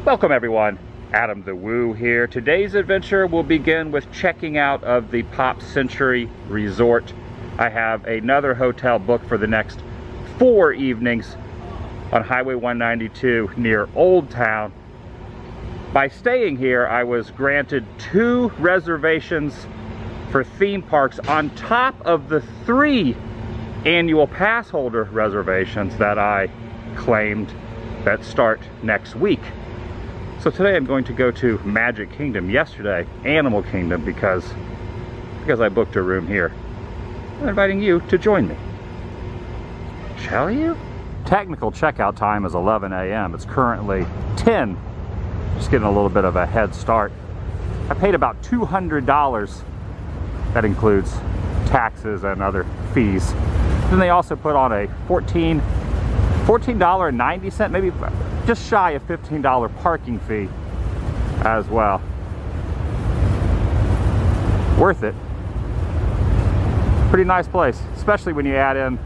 Welcome everyone, Adam the Woo here. Today's adventure will begin with checking out of the Pop Century Resort. I have another hotel booked for the next 4 evenings on Highway 192 near Old Town. By staying here, I was granted 2 reservations for theme parks on top of the 3 annual pass holder reservations that I claimed that start next week. So today I'm going to go to Magic Kingdom. Yesterday, Animal Kingdom, because I booked a room here. I'm inviting you to join me. Shall you? Technical checkout time is 11 a.m. It's currently 10. Just getting a little bit of a head start. I paid about $200. That includes taxes and other fees. Then they also put on a $14.90, maybe just shy of $15 parking fee as well. Worth it. Pretty nice place, especially when you add in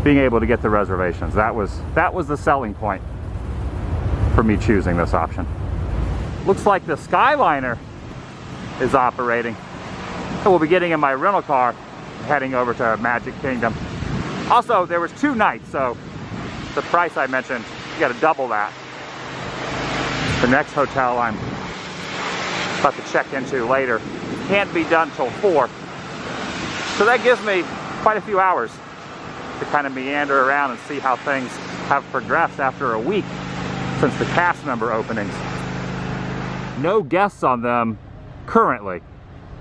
being able to get the reservations. That was the selling point for me choosing this option. Looks like the Skyliner is operating. So we'll be getting in my rental car, heading over to Magic Kingdom. Also, there was 2 nights, so the price I mentioned, you got to double that. The next hotel I'm about to check into later can't be done till 4. So that gives me quite a few hours to kind of meander around and see how things have progressed after a week since the cast member openings. No guests on them currently,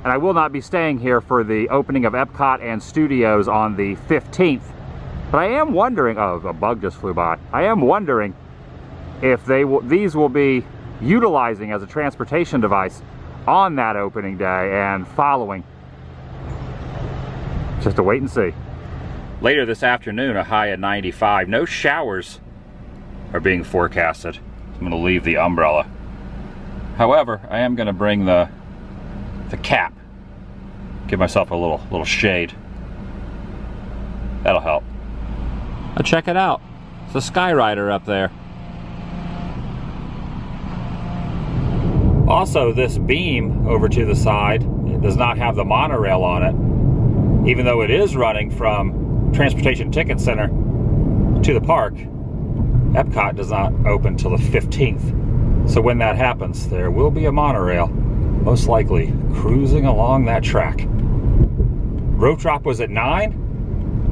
and I will not be staying here for the opening of Epcot and Studios on the 15th. But I am wondering, oh, a bug just flew by. I am wondering if these will be utilizing as a transportation device on that opening day and following. Just to wait and see. Later this afternoon, a high of 95. No showers are being forecasted. I'm going to leave the umbrella. However, I am going to bring the cap. Give myself a little shade. That'll help. Now check it out. It's a Skyrider up there. Also, this beam over to the side, it does not have the monorail on it. Even though it is running from Transportation Ticket Center to the park, Epcot does not open till the 15th. So when that happens, there will be a monorail, most likely cruising along that track. Rope drop was at 9.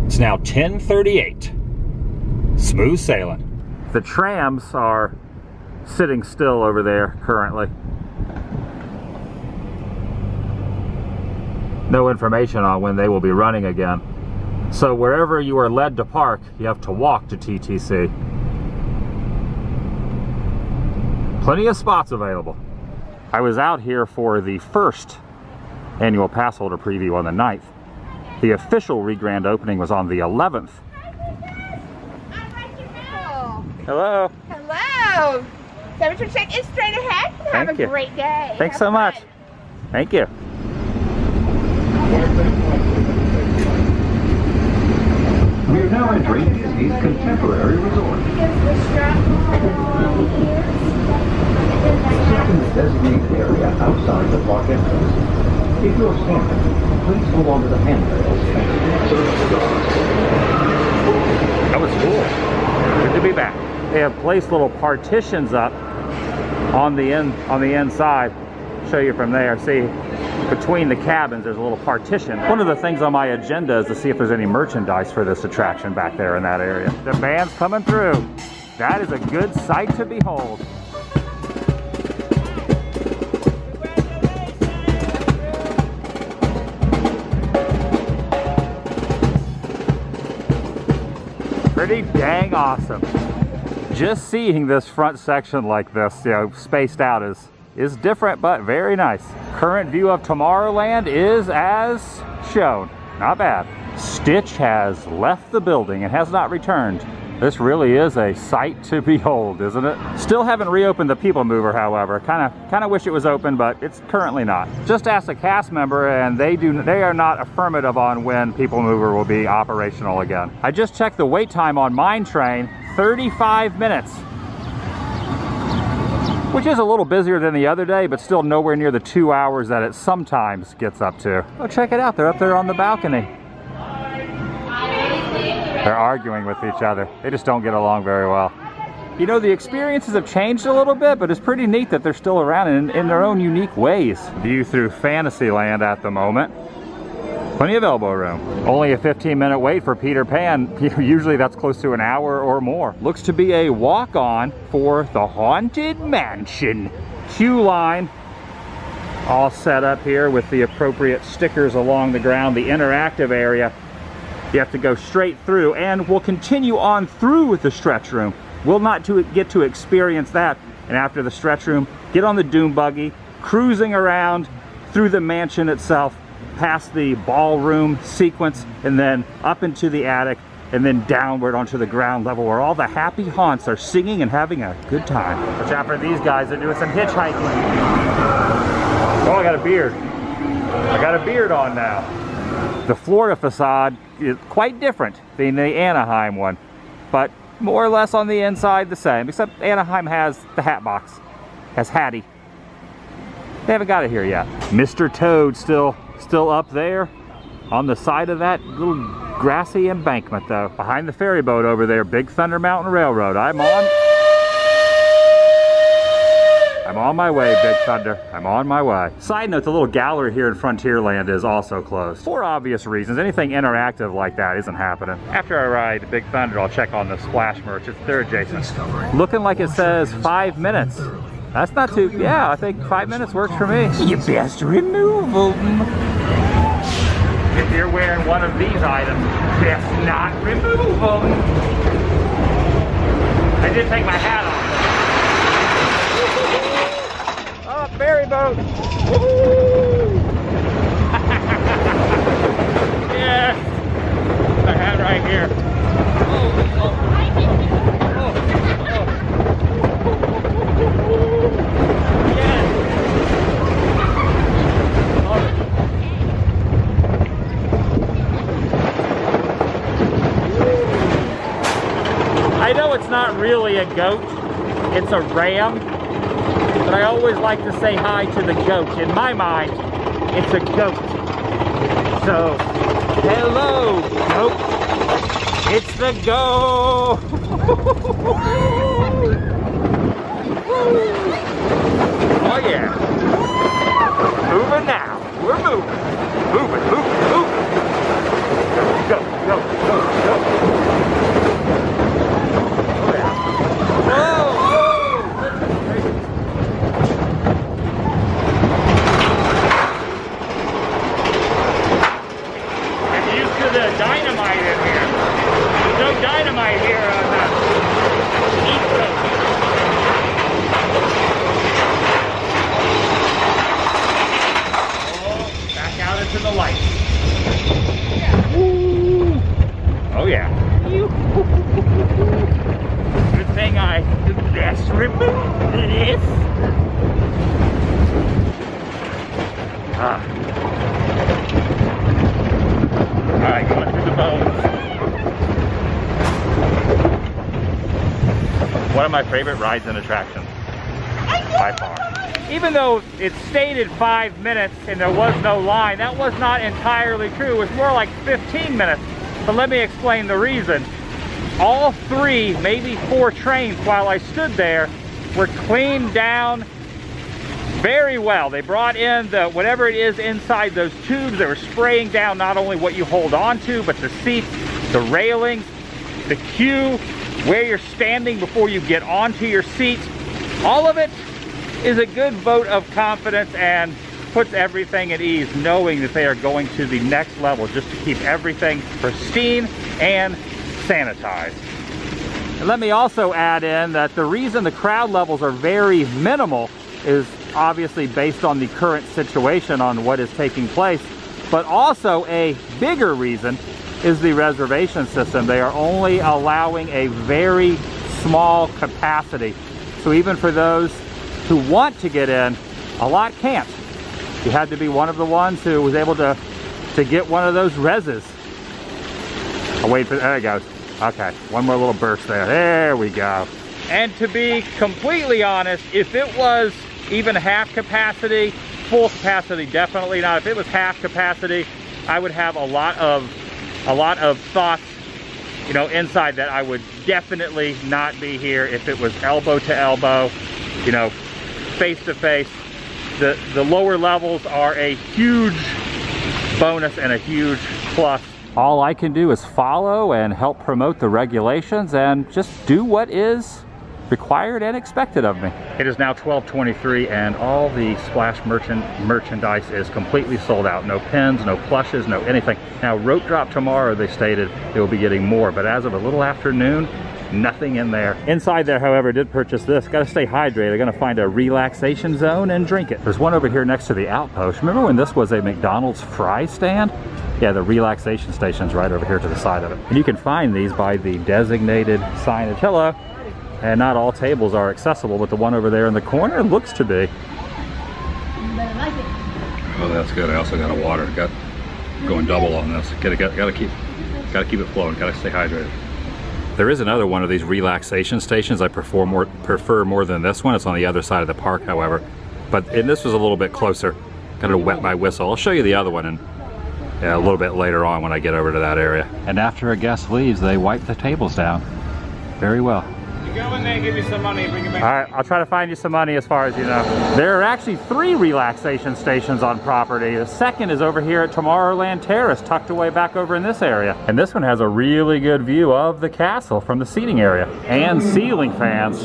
It's now 10:38. Smooth sailing. The trams are sitting still over there currently. No information on when they will be running again. So wherever you are led to park, you have to walk to TTC. Plenty of spots available. I was out here for the first annual pass holder preview on the 9th. The official re-grand opening was on the 11th. Hello. Hello. Temperature check is straight ahead. Have a great day. Thanks so much. Thank you. We are now entering Disney's Contemporary Resort. Sit in the designated area outside the park entrance. If you're standing, please hold on to the handrails. That was cool. Good to be back. They have placed little partitions up on the inside. Show you from there. See, between the cabins there's a little partition. One of the things on my agenda is to see if there's any merchandise for this attraction back there in that area. The band's coming through. That is a good sight to behold. Pretty dang awesome. Just seeing this front section like this, you know, spaced out is different, but very nice. Current view of Tomorrowland is as shown. Not bad. Stitch has left the building and has not returned. This really is a sight to behold, isn't it? Still haven't reopened the People Mover, however. Kind of wish it was open, but it's currently not. Just asked a cast member, and they are not affirmative on when People Mover will be operational again. I just checked the wait time on Mine Train, 35 minutes. which is a little busier than the other day, but still nowhere near the 2 hours that it sometimes gets up to. Oh, check it out. They're up there on the balcony. They're arguing with each other. They just don't get along very well. You know, the experiences have changed a little bit, but it's pretty neat that they're still around in their own unique ways. View through Fantasyland at the moment. Plenty of elbow room. Only a 15-minute wait for Peter Pan. Usually that's close to an hour or more. Looks to be a walk-on for the Haunted Mansion. Queue line all set up here with the appropriate stickers along the ground. The interactive area, you have to go straight through, and we'll continue on through with the stretch room. We'll not get to experience that. And after the stretch room, get on the Doom Buggy, cruising around through the mansion itself, past the ballroom sequence, and then up into the attic, and then downward onto the ground level where all the happy haunts are singing and having a good time. Watch out for these guys. They're doing some hitchhiking. Oh, I got a beard. I got a beard on now. The Florida facade is quite different than the Anaheim one, but more or less on the inside the same, except Anaheim has the hat box, has Hattie. They haven't got it here yet. Mr. Toad still up there on the side of that little grassy embankment though. Behind the ferry boat over there, Big Thunder Mountain Railroad. I'm on my way, Big Thunder. I'm on my way. Side note, the little gallery here in Frontierland is also closed. For obvious reasons. Anything interactive like that isn't happening. After I ride Big Thunder, I'll check on the Splash merch. They're adjacent. Looking like it says 5 minutes. That's not too, yeah, I think 5 minutes works for me. You best remove them. If you're wearing one of these items, best not remove them. I did take my hat off. Oh, ferry boat. Yes. My hat right here. I know it's not really a goat, it's a ram, but I always like to say hi to the goat. In my mind, it's a goat. So, hello, goat. It's the goat. Oh yeah. Moving now. We're moving. Moving. Go. Dynamite in here. There's no dynamite here on the East Coast. Oh, back out into the light. Yeah. Oh yeah. Good thing I best remove this. Alright, going through the bones. One of my favorite rides and attractions, by far. Even though it stated 5 minutes and there was no line, that was not entirely true. It was more like 15 minutes. But let me explain the reason. All 3, maybe 4 trains while I stood there were cleaned down very well. They brought in the whatever it is inside those tubes. They were spraying down not only what you hold on to, but the seats, the railings, the queue, where you're standing before you get onto your seat. All of it is a good vote of confidence and puts everything at ease, knowing that they are going to the next level just to keep everything pristine and sanitized. And let me also add in that the reason the crowd levels are very minimal is obviously based on the current situation on what is taking place, but also a bigger reason is the reservation system. They are only allowing a very small capacity. So even for those who want to get in, a lot can't. You had to be one of the ones who was able to get one of those reses. I'll wait for, there it goes. Okay, one more little burst there. There we go. And to be completely honest, if it was even half capacity, full capacity definitely not. If it was half capacity, I would have a lot of thoughts, you know, inside that I would definitely not be here if it was elbow to elbow, you know, face to face. The lower levels are a huge bonus and a huge plus. All I can do is follow and help promote the regulations and just do what is required and expected of me. It is now 12:23 and all the Splash merchandise is completely sold out. No pins, no plushes, no anything. Now rope drop tomorrow, they stated they will be getting more, but as of a little after noon, nothing in there. Inside there, however, did purchase this. Got to stay hydrated. Gonna find a relaxation zone and drink it. There's one over here next to the outpost. Remember when this was a McDonald's fry stand? Yeah, the relaxation station's right over here to the side of it. And you can find these by the designated signage. Hello. And not all tables are accessible, but the one over there in the corner looks to be. Oh, that's good. I also got a water. Got going double on this. Gotta keep it flowing. Gotta stay hydrated. There is another one of these relaxation stations I prefer more than this one. It's on the other side of the park, however. And this was a little bit closer. Got to wet my whistle. I'll show you the other one and a little bit later on when I get over to that area. And after a guest leaves, they wipe the tables down very well. Go in there and give me some money and bring it back. All right, I'll try to find you some money as far as you know. There are actually 3 relaxation stations on property. The second is over here at Tomorrowland Terrace, tucked away back over in this area. And this one has a really good view of the castle from the seating area. And ceiling fans.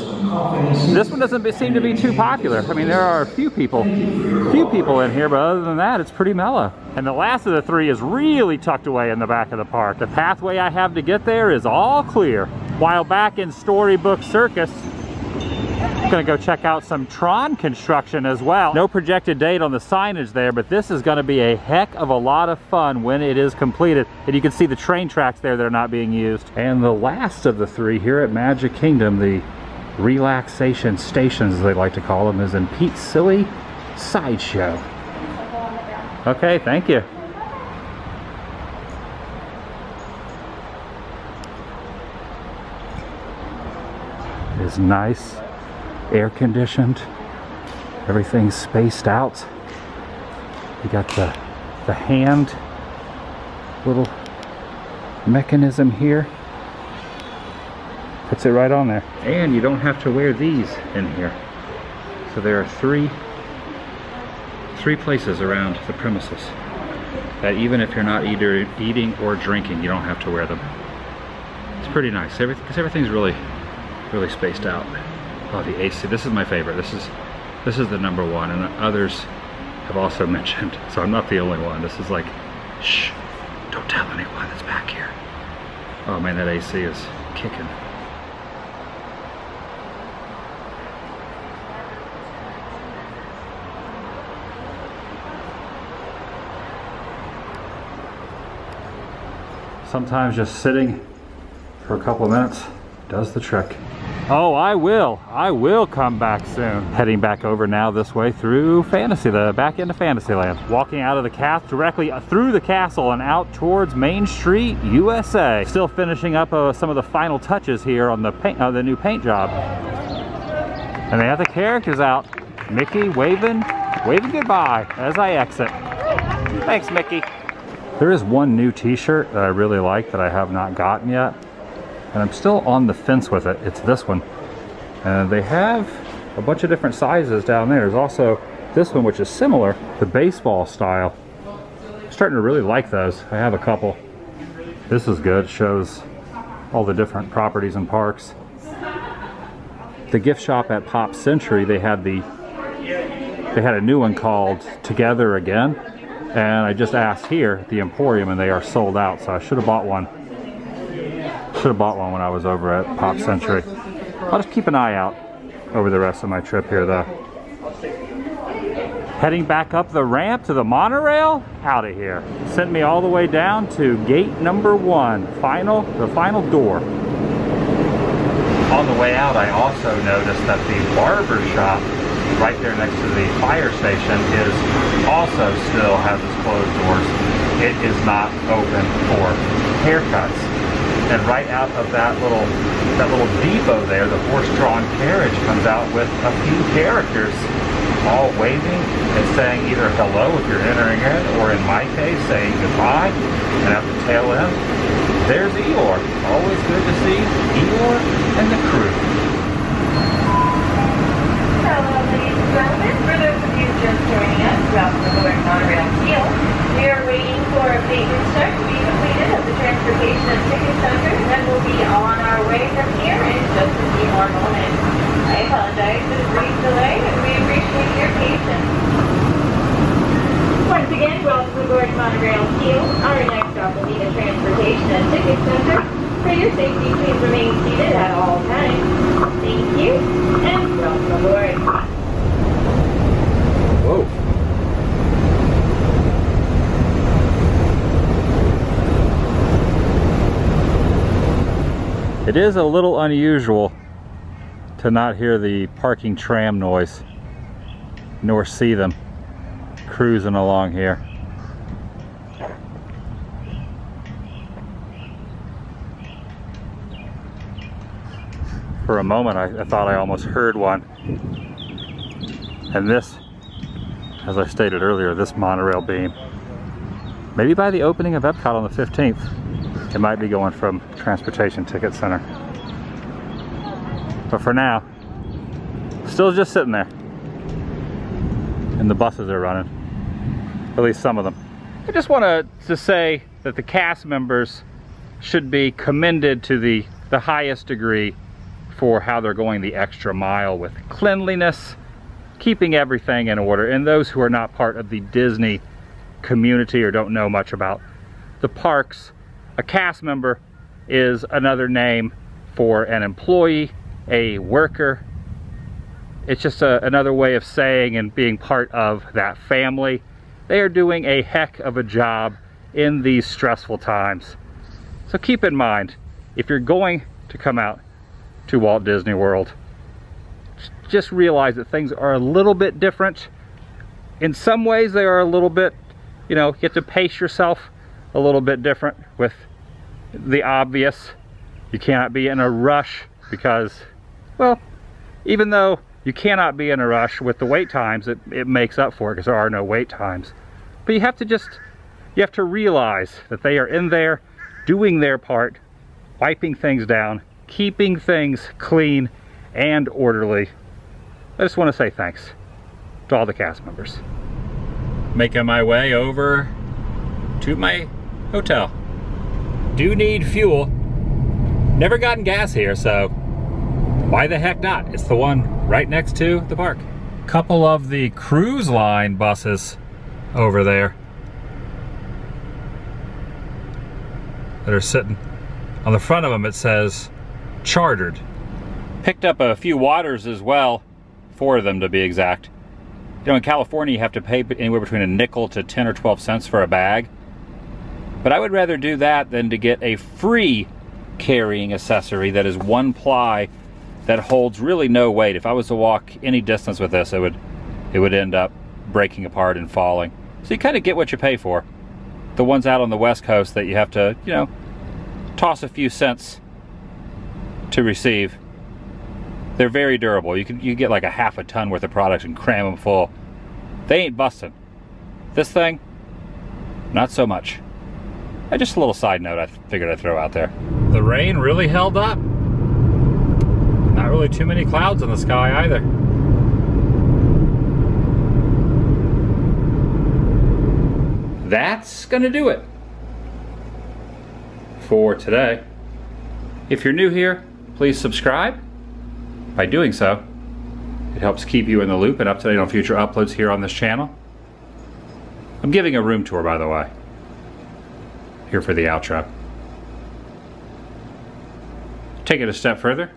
This one doesn't seem to be too popular. I mean, there are a few people in here, but other than that, it's pretty mellow. And the last of the 3 is really tucked away in the back of the park. The pathway I have to get there is all clear. While back in Storybook Circus, I'm gonna go check out some Tron construction as well. No projected date on the signage there, but this is gonna be a heck of a lot of fun when it is completed. And you can see the train tracks there that are not being used. And the last of the 3 here at Magic Kingdom, the Relaxation Stations, as they like to call them, is in Pete's Silly Sideshow. Okay, thank you. It is nice, air conditioned, everything's spaced out. You got the hand little mechanism here. Puts it right on there. And you don't have to wear these in here. So there are three places around the premises that even if you're not either eating or drinking, you don't have to wear them. It's pretty nice, because everything's really spaced out. Oh, the AC, this is my favorite. This is the #1, and others have also mentioned, so I'm not the only one. This is like, shh, don't tell anyone that's back here. Oh man, that AC is kicking. Sometimes just sitting for a couple of minutes does the trick. Oh, I will come back soon. Heading back over now this way through back into Fantasyland. Walking out of the castle, directly through the castle and out towards Main Street, USA. Still finishing up some of the final touches here on the new paint job. And they have the characters out. Mickey waving goodbye as I exit. Thanks, Mickey. There is one new t-shirt that I really like that I have not gotten yet. And I'm still on the fence with it. It's this one. And they have a bunch of different sizes down there. There's also this one, which is similar, the baseball style. I'm starting to really like those. I have a couple. This is good. It shows all the different properties and parks. The gift shop at Pop Century, they had a new one called Together Again. And I just asked here at the Emporium and they are sold out, so I should have bought one. When I was over at Pop Century. I'll just keep an eye out over the rest of my trip here though. Heading back up the ramp to the monorail, out of here. Sent me all the way down to gate #1, the final door. On the way out, I also noticed that the Barber Shop right there next to the fire station still has its closed doors. It is not open for haircuts. And right out of that little that little depot there, the horse-drawn carriage comes out with a few characters all waving and saying either hello if you're entering it, or in my case, saying goodbye. And at the tail end, there's Eeyore. Always good to see Eeyore and the crew. Hello, ladies and gentlemen. For those of you just joining us, welcome aboard Monorail Teal. We are waiting for a maintenance check to be completed at the Transportation and Ticket Center, and then we'll be on our way from here in just a few more moments. I apologize for the brief delay, and we appreciate your patience. Once again, welcome aboard Monorail Teal. Our next stop will be the Transportation and Ticket Center. For your safety, please remain seated at all times. Thank you, and welcome aboard. Whoa. It is a little unusual to not hear the parking tram noise, nor see them cruising along here. For a moment I thought I almost heard one. And this, as I stated earlier, this monorail beam, maybe by the opening of Epcot on the 15th, it might be going from Transportation Ticket Center. But for now, still just sitting there. And the buses are running. At least some of them. I just want to say that the cast members should be commended to the highest degree for how they're going the extra mile with cleanliness, keeping everything in order. And those who are not part of the Disney community or don't know much about the parks, a cast member is another name for an employee, a worker. It's just another way of saying and being part of that family. They are doing a heck of a job in these stressful times. So keep in mind, if you're going to come out to Walt Disney World, just realize that things are a little bit different. In some ways they are a little bit, you know, you have to pace yourself a little bit different with the obvious. You cannot be in a rush because, well, even though you cannot be in a rush with the wait times, it makes up for it because there are no wait times. But you have to realize that they are in there doing their part, wiping things down, keeping things clean and orderly. I just want to say thanks to all the cast members. Making my way over to my hotel. Do need fuel. Never gotten gas here, so why the heck not? It's the one right next to the park. Couple of the cruise line buses over there that are sitting. On the front of them it says chartered. Picked up a few waters as well, 4 of them to be exact. You know, in California you have to pay anywhere between a nickel to 10 or 12 cents for a bag. But I would rather do that than to get a free carrying accessory that is 1 ply that holds really no weight. If I was to walk any distance with this, it would end up breaking apart and falling. So you kind of get what you pay for. The ones out on the West Coast that you have to, you know, toss a few cents to receive, they're very durable. You get like a half a ton worth of products and cram them full. They ain't busting. This thing, not so much. Just a little side note I figured I'd throw out there. The rain really held up. Not really too many clouds in the sky either. That's gonna do it for today. If you're new here, please subscribe. By doing so, it helps keep you in the loop and up to date on future uploads here on this channel. I'm giving a room tour, by the way, here for the outro. Take it a step further,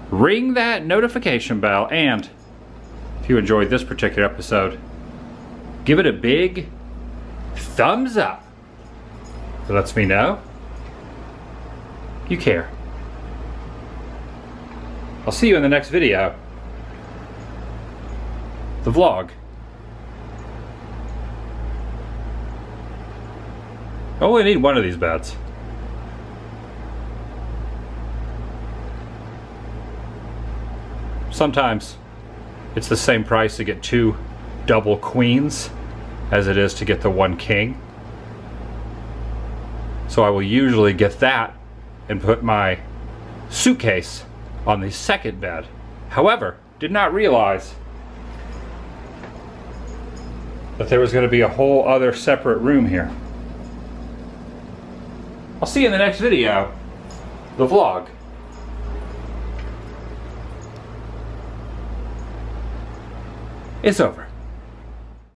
ring that notification bell, and if you enjoyed this particular episode, give it a big thumbs up. It lets me know you care. I'll see you in the next video, the vlog. I only need one of these beds. sometimes it's the same price to get 2 double queens as it is to get the 1 king. So I will usually get that and put my suitcase on the second bed. However, did not realize that there was going to be a whole other separate room here. I'll see you in the next video, the vlog. It's over.